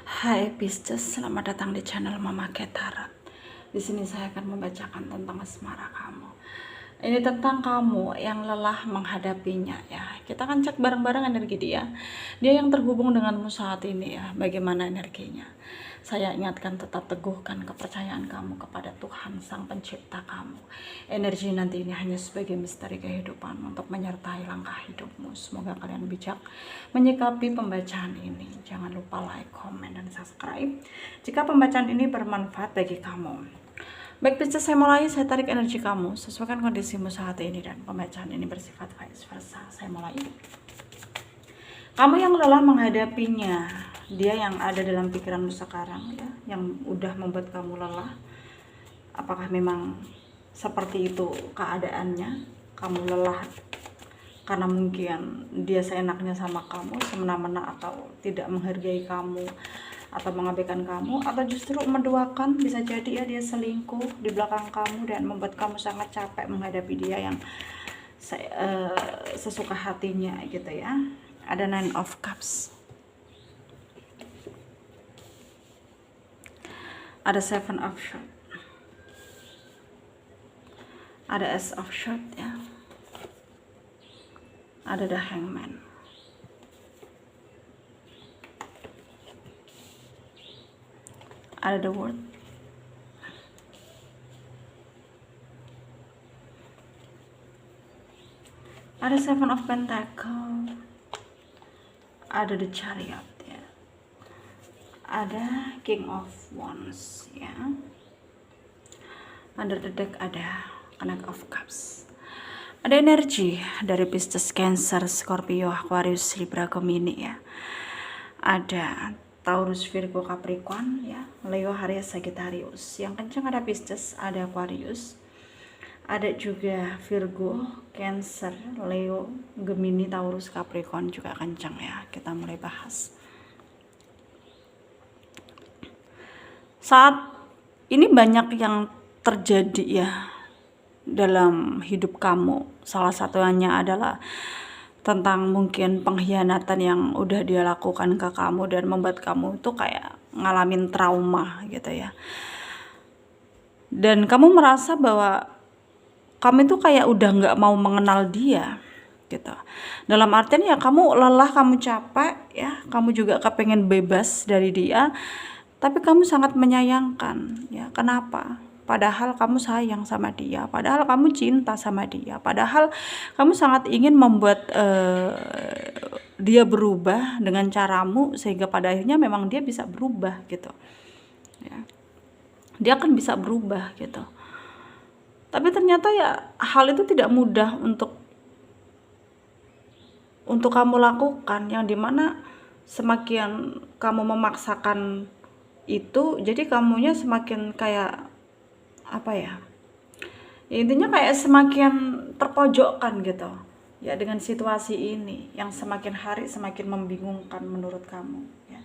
Hai Pisces, selamat datang di channel Mama Ketarat. Di sini saya akan membacakan tentang asmara kamu. Ini tentang kamu yang lelah menghadapinya ya. Kita akan cek bareng-bareng energi dia. Dia yang terhubung denganmu saat ini ya. Bagaimana energinya? Saya ingatkan tetap teguhkan kepercayaan kamu kepada Tuhan Sang Pencipta kamu. Energi nanti ini hanya sebagai misteri kehidupan untuk menyertai langkah hidupmu. Semoga kalian bijak menyikapi pembacaan ini. Jangan lupa like, komen, dan subscribe jika pembacaan ini bermanfaat bagi kamu. Baik Pisces, saya mulai. Saya tarik energi kamu, sesuaikan kondisimu saat ini, dan pembacaan ini bersifat vice versa. Saya mulai. Kamu yang lelah menghadapinya, dia yang ada dalam pikiranmu sekarang ya, yang udah membuat kamu lelah. Apakah memang seperti itu keadaannya? Kamu lelah karena mungkin dia seenaknya sama kamu, semena-mena, atau tidak menghargai kamu, atau mengabaikan kamu, atau justru menduakan. Bisa jadi ya, dia selingkuh di belakang kamu dan membuat kamu sangat capek menghadapi dia yang sesuka hatinya gitu ya. Ada 9 of Cups, ada 7 of Swords, ada Ace of Swords ya, ada The Hangman, ada The World, ada 7 of Pentacles, ada The Chariot ya, ada King of Wands ya, under the deck ada Knight of Cups. Ada energi dari Pisces, Cancer, Scorpio, Aquarius, Libra, Gemini ya. Ada Taurus, Virgo, Capricorn ya, Leo, Aries, Sagittarius. Yang kencang ada Pisces, ada Aquarius, ada juga Virgo, Cancer, Leo, Gemini, Taurus, Capricorn juga kencang ya. Kita mulai bahas. Saat ini banyak yang terjadi ya dalam hidup kamu. Salah satunya adalah tentang mungkin pengkhianatan yang udah dia lakukan ke kamu dan membuat kamu tuh kayak ngalamin trauma gitu ya. Dan kamu merasa bahwa kamu itu kayak udah nggak mau mengenal dia gitu. Dalam artian ya, kamu lelah, kamu capek ya, kamu juga kepengen bebas dari dia, tapi kamu sangat menyayangkan ya. Kenapa? Padahal kamu sayang sama dia, padahal kamu cinta sama dia, padahal kamu sangat ingin membuat dia berubah dengan caramu, sehingga pada akhirnya memang dia bisa berubah gitu ya. Dia akan bisa berubah gitu. Tapi ternyata ya, hal itu tidak mudah untuk kamu lakukan, yang dimana semakin kamu memaksakan itu, jadi kamunya semakin kayak apa ya, intinya kayak semakin terpojokkan gitu ya dengan situasi ini yang semakin hari semakin membingungkan menurut kamu ya.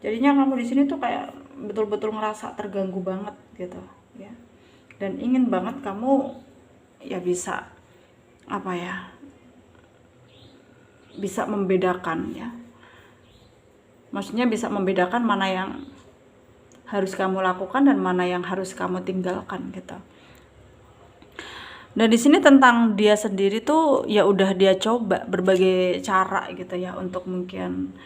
Jadinya kamu di sini tuh kayak betul-betul ngerasa terganggu banget gitu ya, dan ingin banget kamu ya bisa apa ya, bisa membedakan ya, maksudnya bisa membedakan mana yang harus kamu lakukan dan mana yang harus kamu tinggalkan gitu. Dan di sini tentang dia sendiri tuh ya, udah dia coba berbagai cara gitu ya untuk mungkin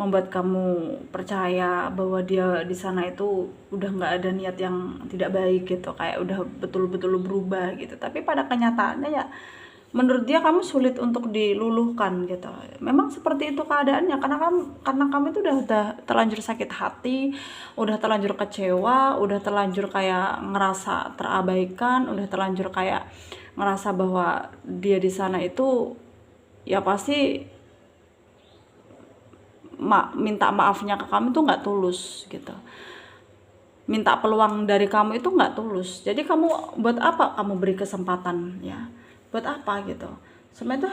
membuat kamu percaya bahwa dia di sana itu udah nggak ada niat yang tidak baik gitu, kayak udah betul-betul berubah gitu. Tapi pada kenyataannya ya, menurut dia kamu sulit untuk diluluhkan gitu. Memang seperti itu keadaannya, karena kamu itu udah terlanjur sakit hati, udah terlanjur kecewa, udah terlanjur kayak ngerasa terabaikan, udah terlanjur kayak ngerasa bahwa dia di sana itu ya pasti minta maafnya ke kamu tuh nggak tulus gitu. Minta peluang dari kamu itu nggak tulus. Jadi kamu buat apa kamu beri kesempatan ya? Buat apa gitu? Sebenarnya itu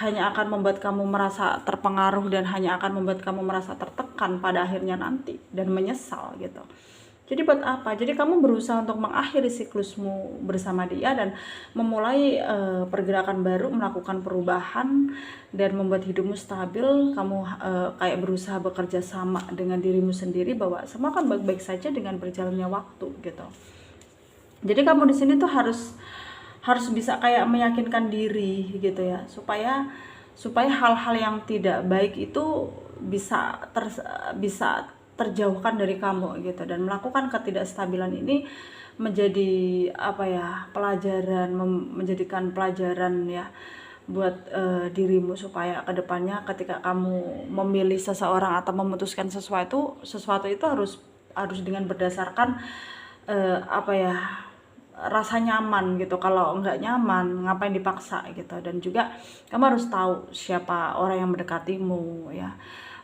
hanya akan membuat kamu merasa terpengaruh dan hanya akan membuat kamu merasa tertekan pada akhirnya nanti dan menyesal gitu. Jadi buat apa? Jadi kamu berusaha untuk mengakhiri siklusmu bersama dia dan memulai pergerakan baru, melakukan perubahan dan membuat hidupmu stabil. Kamu kayak berusaha bekerja sama dengan dirimu sendiri bahwa semua akan baik-baik saja dengan berjalannya waktu gitu. Jadi kamu di sini tuh harus bisa kayak meyakinkan diri gitu ya, supaya hal-hal yang tidak baik itu bisa terjauhkan dari kamu gitu, dan melakukan ketidakstabilan ini menjadi apa ya, menjadikan pelajaran ya buat dirimu, supaya kedepannya ketika kamu memilih seseorang atau memutuskan sesuatu itu harus dengan berdasarkan apa ya, rasa nyaman gitu. Kalau nggak nyaman ngapain dipaksa gitu. Dan juga kamu harus tahu siapa orang yang mendekatimu ya,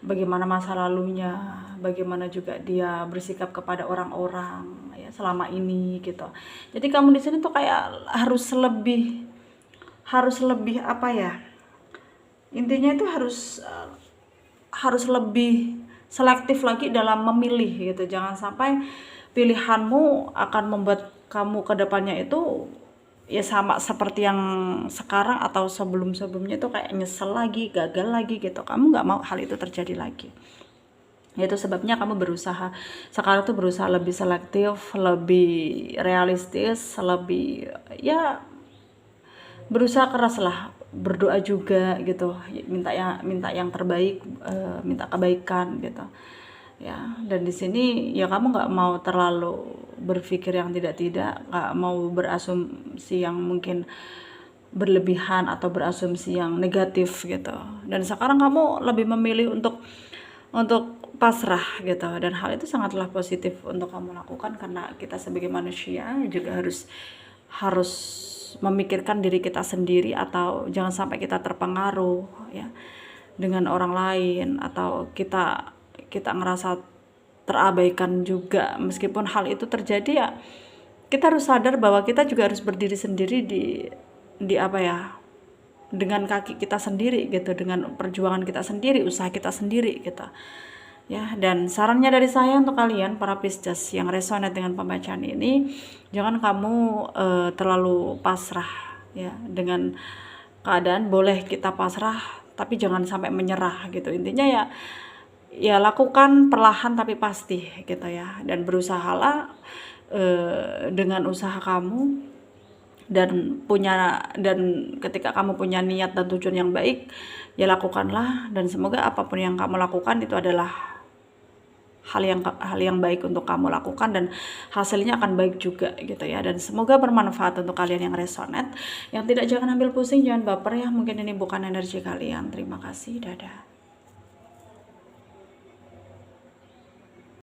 bagaimana masa lalunya, bagaimana juga dia bersikap kepada orang-orang ya selama ini gitu. Jadi kamu di sini tuh kayak harus lebih apa ya, intinya itu harus lebih selektif lagi dalam memilih gitu. Jangan sampai pilihanmu akan membuat kamu ke depannya itu ya sama seperti yang sekarang atau sebelum-sebelumnya itu kayak nyesel lagi, gagal lagi gitu. Kamu nggak mau hal itu terjadi lagi. Itu sebabnya kamu sekarang tuh berusaha lebih selektif, lebih realistis, lebih ya berusaha keras lah, berdoa juga gitu, minta yang terbaik, minta kebaikan gitu ya. Dan di sini ya kamu nggak mau terlalu berpikir yang tidak, nggak mau berasumsi yang mungkin berlebihan atau berasumsi yang negatif gitu. Dan sekarang kamu lebih memilih untuk pasrah gitu, dan hal itu sangatlah positif untuk kamu lakukan, karena kita sebagai manusia juga harus memikirkan diri kita sendiri, atau jangan sampai kita terpengaruh ya dengan orang lain, atau kita ngerasa terabaikan juga. Meskipun hal itu terjadi ya kita harus sadar bahwa kita juga harus berdiri sendiri di apa ya, dengan kaki kita sendiri gitu, dengan perjuangan kita sendiri, usaha kita sendiri gitu ya. Dan sarannya dari saya untuk kalian para Pisces yang resonate dengan pembacaan ini, jangan kamu terlalu pasrah ya dengan keadaan. Boleh kita pasrah tapi jangan sampai menyerah gitu. Intinya ya lakukan perlahan tapi pasti gitu ya, dan berusahalah dengan usaha kamu, dan ketika kamu punya niat dan tujuan yang baik ya lakukanlah, dan semoga apapun yang kamu lakukan itu adalah hal yang baik untuk kamu lakukan, dan hasilnya akan baik juga gitu ya. Dan semoga bermanfaat untuk kalian yang resonate. Yang tidak, jangan ambil pusing, jangan baper ya, mungkin ini bukan energi kalian. Terima kasih, dadah.